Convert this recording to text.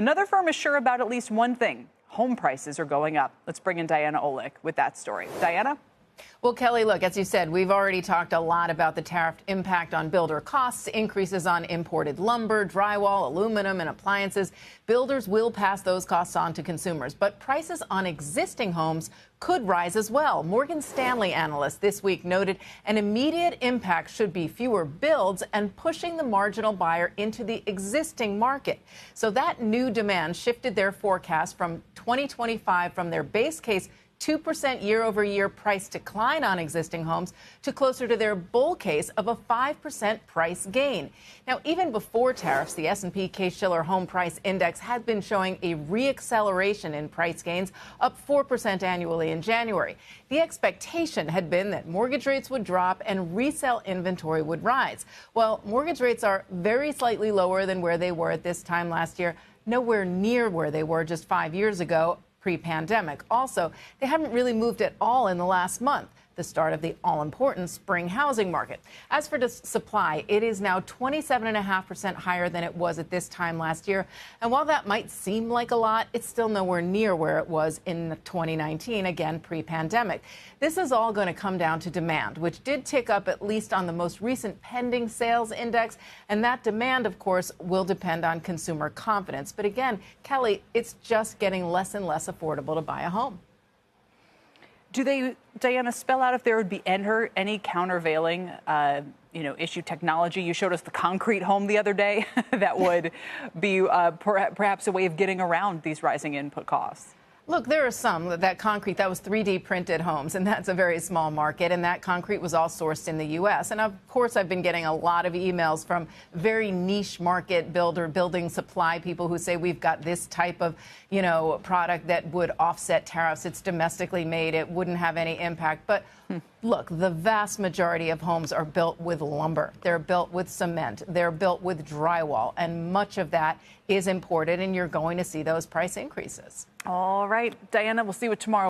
Another firm is sure about at least one thing. Home prices are going up. Let's bring in Diana Olick with that story. Diana? Well, Kelly, look, as you said, we've already talked a lot about the tariff impact on builder costs, increases on imported lumber, drywall, aluminum, and appliances. Builders will pass those costs on to consumers, but prices on existing homes could rise as well. Morgan Stanley analysts this week noted an immediate impact should be fewer builds and pushing the marginal buyer into the existing market. So that new demand shifted their forecast from 2025 from their base case 2% year-over-year price decline on existing homes to closer to their bull case of a 5% price gain. Now, even before tariffs, the S&P Case-Shiller Home Price Index had been showing a reacceleration in price gains, up 4% annually in January. The expectation had been that mortgage rates would drop and resale inventory would rise. Well, mortgage rates are very slightly lower than where they were at this time last year, nowhere near where they were just 5 years ago, pre-pandemic. Also, they haven't really moved at all in the last month, the start of the all-important spring housing market. As for the supply, it is now 27.5% higher than it was at this time last year. And while that might seem like a lot, it's still nowhere near where it was in 2019, again, pre-pandemic. This is all going to come down to demand, which did tick up at least on the most recent pending sales index. And that demand, of course, will depend on consumer confidence. But again, Kelly, it's just getting less and less affordable to buy a home. Do they, Diana, spell out if there would be any countervailing, issue technology? You showed us the concrete home the other day that would be perhaps a way of getting around these rising input costs. Look, there are some that concrete, that was 3D printed homes, and that's a very small market, and that concrete was all sourced in the U.S. And of course, I've been getting a lot of emails from very niche market building supply people who say we've got this type of, product that would offset tariffs. It's domestically made. It wouldn't have any impact. But look, the vast majority of homes are built with lumber. They're built with cement. They're built with drywall. And much of that is imported, and you're going to see those price increases. All right, Diana, we'll see you tomorrow.